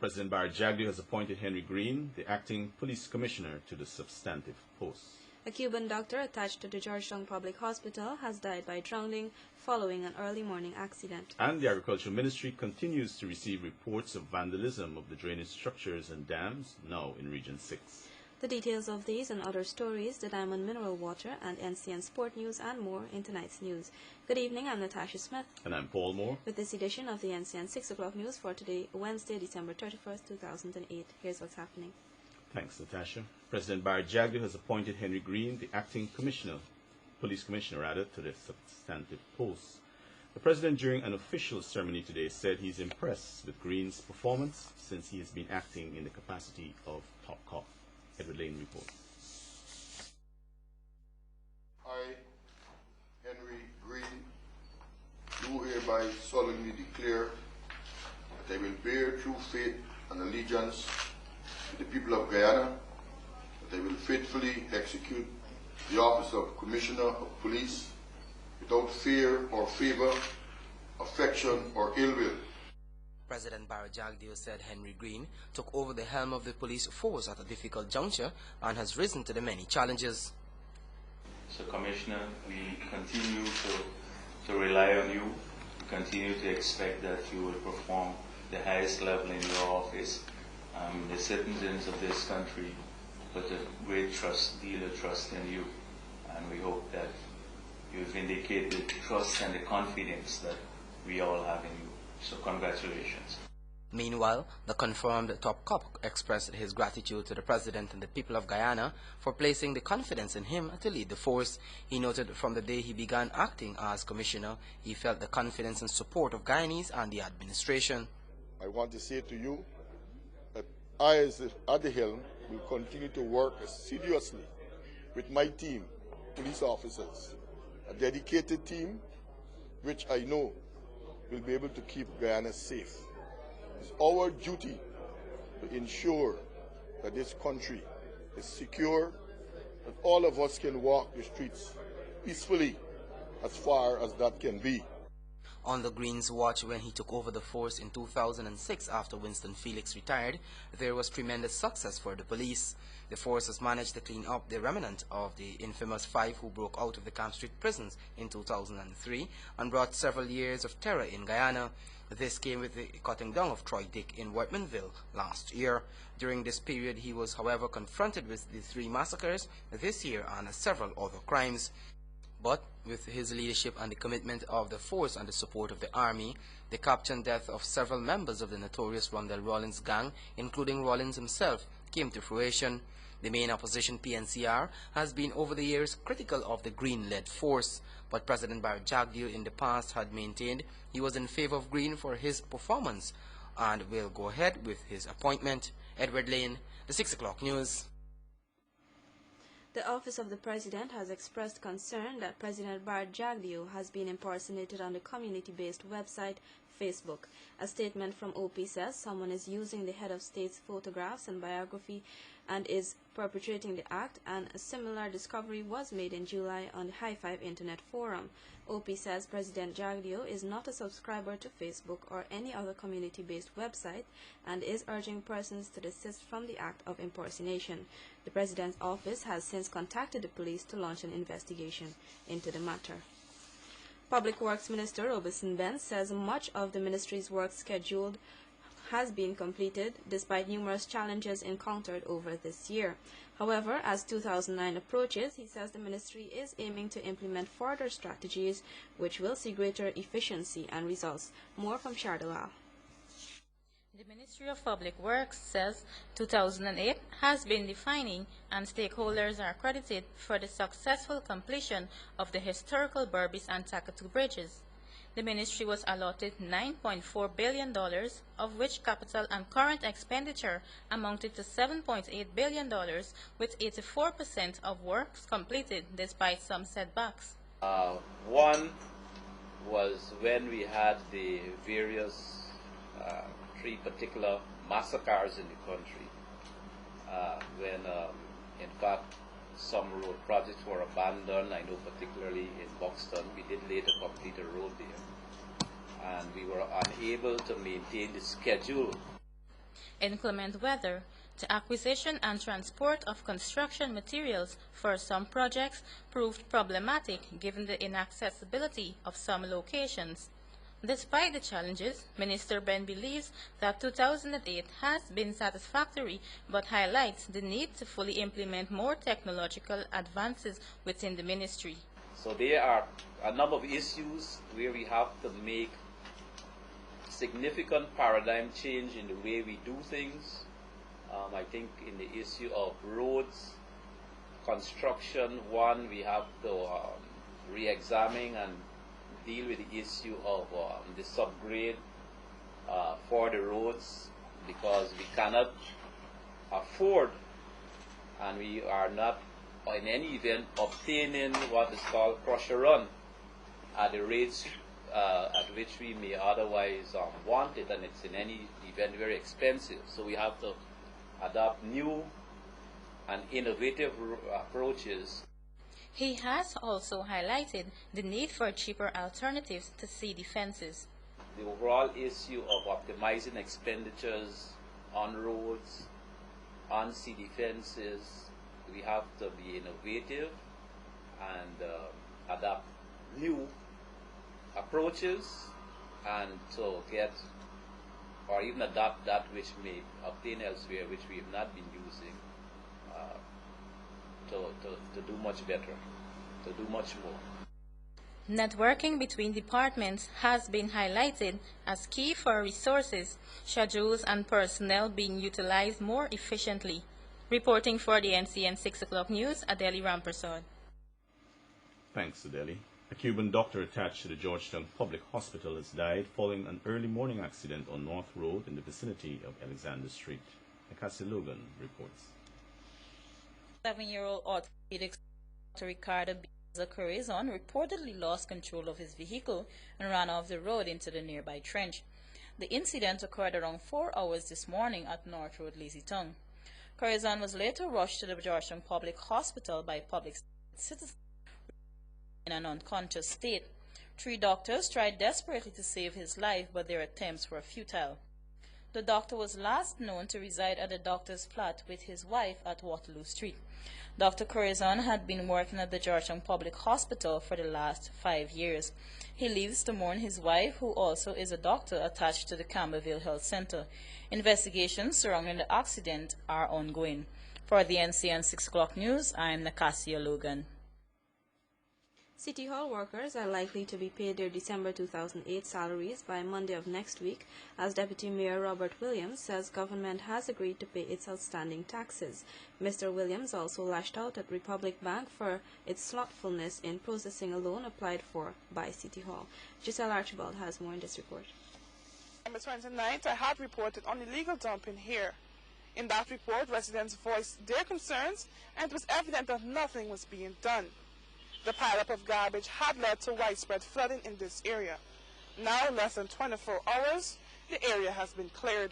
President Barry Jagdeo has appointed Henry Green, the acting police commissioner, to the substantive post. A Cuban doctor attached to the Georgetown Public Hospital has died by drowning following an early morning accident. And the Agricultural Ministry continues to receive reports of vandalism of the drainage structures and dams, now in Region 6. The details of these and other stories, the Diamond Mineral Water and NCN Sport News and more in tonight's news. Good evening, I'm Natasha Smith. And I'm Paul Moore. With this edition of the NCN 6 o'clock news for today, Wednesday, December 31st, 2008. Here's what's happening. Thanks, Natasha. President Barry Jagdeo has appointed Henry Green, the acting police commissioner, to the substantive post. The president, during an official ceremony today, said he's impressed with Green's performance since he has been acting in the capacity of top cop. Edward Lane reports. I, Henry Green, do hereby solemnly declare that I will bear true faith and allegiance to the people of Guyana, that I will faithfully execute the office of Commissioner of Police without fear or favor, affection or ill will. President Barry Jagdeo said Henry Green took over the helm of the police force at a difficult juncture and has risen to the many challenges. So, Commissioner, we continue to rely on you. We continue to expect that you will perform the highest level in your office. The citizens of this country put a great deal of trust in you, and we hope that you've indicated the trust and the confidence that we all have in you. So congratulations. Meanwhile, the confirmed top cop expressed his gratitude to the president and the people of Guyana for placing the confidence in him to lead the force. He noted from the day he began acting as commissioner, he felt the confidence and support of Guyanese and the administration. I want to say to you that I, as at the helm, will continue to work assiduously with my team, police officers, a dedicated team which I know will be able to keep Guyana safe. It's our duty to ensure that this country is secure, that all of us can walk the streets peacefully as far as that can be. On the Green's watch, when he took over the force in 2006 after Winston Felix retired, there was tremendous success for the police. The force has managed to clean up the remnant of the infamous 5 who broke out of the Camp Street prisons in 2003 and brought several years of terror in Guyana. This came with the cutting down of Troy Dick in Whitemanville last year. During this period, he was, however, confronted with the 3 massacres this year and several other crimes. But with his leadership and the commitment of the force and the support of the army, the capture and death of several members of the notorious Rondell Rawlings gang, including Rawlings himself, came to fruition. The main opposition, PNCR, has been over the years critical of the Green-led force, but President Barry Jagdeo in the past had maintained he was in favor of Green for his performance and will go ahead with his appointment. Edward Lane, the 6 o'clock news. The Office of the President has expressed concern that President Barry Jagdeo has been impersonated on the community-based website Facebook. A statement from OP says someone is using the head of state's photographs and biography and is perpetrating the act, and a similar discovery was made in July on the High Five Internet Forum. OP says President Jagdeo is not a subscriber to Facebook or any other community-based website and is urging persons to desist from the act of impersonation. The President's office has since contacted the police to launch an investigation into the matter. Public Works Minister Robertson Benz says much of the ministry's work scheduled has been completed despite numerous challenges encountered over this year. However, as 2009 approaches, he says the ministry is aiming to implement further strategies which will see greater efficiency and results. More from Shardawal. The Ministry of Public Works says 2008 has been defining and stakeholders are credited for the successful completion of the historical Berbice and Takatu bridges. The ministry was allotted $9.4 billion, of which capital and current expenditure amounted to $7.8 billion, with 84% of works completed despite some setbacks. One was when we had the various 3 particular massacres in the country, when in fact some road projects were abandoned. I know particularly in Buxton, we did later complete a road there, and we were unable to maintain the schedule. inclement weather, to acquisition and transport of construction materials for some projects proved problematic given the inaccessibility of some locations. Despite the challenges, Minister Ben believes that 2008 has been satisfactory but highlights the need to fully implement more technological advances within the ministry. So there are a number of issues where we have to make significant paradigm change in the way we do things. I think in the issue of roads, construction, we have to re-examine and deal with the issue of the subgrade for the roads, because we cannot afford, and we are not in any event obtaining what is called crusher run at the rates at which we may otherwise want it, and it's in any event very expensive. So we have to adopt new and innovative approaches. He has also highlighted the need for cheaper alternatives to sea defenses. The overall issue of optimizing expenditures on roads, on sea defenses, we have to be innovative and adopt new approaches, and to get or even adopt that which may obtain elsewhere, which we have not been using, to do much better, to do much more. Networking between departments has been highlighted as key for resources, schedules, and personnel being utilized more efficiently. Reporting for the NCN 6 o'clock news, Adeli Rampersad. Thanks, Adeli. A Cuban doctor attached to the Georgetown Public Hospital has died following an early morning accident on North Road in the vicinity of Alexander Street. Acacia Logan reports. 7-year-old orthopedic Dr. Ricardo Corazon reportedly lost control of his vehicle and ran off the road into the nearby trench. The incident occurred around 4 hours this morning at North Road, Lazy Tongue. Corazon was later rushed to the Georgetown Public Hospital by public citizens in an unconscious state. 3 doctors tried desperately to save his life, but their attempts were futile. The doctor was last known to reside at the doctor's flat with his wife at Waterloo Street. Dr. Corazon had been working at the Georgetown Public Hospital for the last 5 years. He lives to mourn his wife, who also is a doctor attached to the Camberville Health Center. Investigations surrounding the accident are ongoing. For the NCN 6 o'clock news, I'm Nacasia Logan. City Hall workers are likely to be paid their December 2008 salaries by Monday of next week, as Deputy Mayor Robert Williams says government has agreed to pay its outstanding taxes. Mr. Williams also lashed out at Republic Bank for its slothfulness in processing a loan applied for by City Hall. Giselle Archibald has more in this report. On the 29th, I had reported on illegal dumping here. In that report, residents voiced their concerns, and it was evident that nothing was being done. The pileup of garbage had led to widespread flooding in this area. Now, in less than 24 hours, the area has been cleared.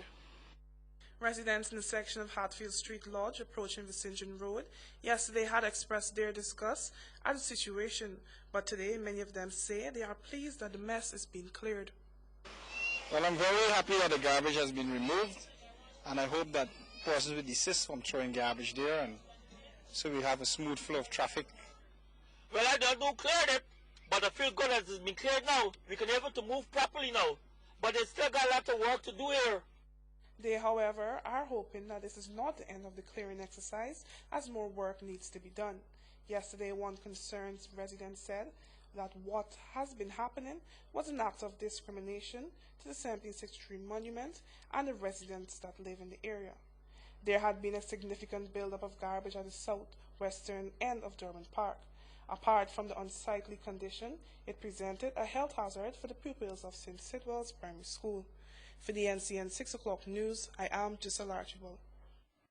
Residents in the section of Hatfield Street Lodge approaching Vincentian Road yesterday had expressed their disgust at the situation, but today many of them say they are pleased that the mess is being cleared. Well, I'm very happy that the garbage has been removed, and I hope that persons will desist from throwing garbage there, and so we have a smooth flow of traffic. Well, I don't know cleared it, but I feel good that it's been cleared now. We can be able to move properly now, but there's still got a lot of work to do here. They, however, are hoping that this is not the end of the clearing exercise, as more work needs to be done. Yesterday, one concerned resident said that what has been happening was an act of discrimination to the 1763 monument and the residents that live in the area. There had been a significant buildup of garbage at the southwestern end of Durban Park. Apart from the unsightly condition, it presented a health hazard for the pupils of St. Sidwell's Primary School. For the NCN 6 o'clock news, I am Giselle Archibald.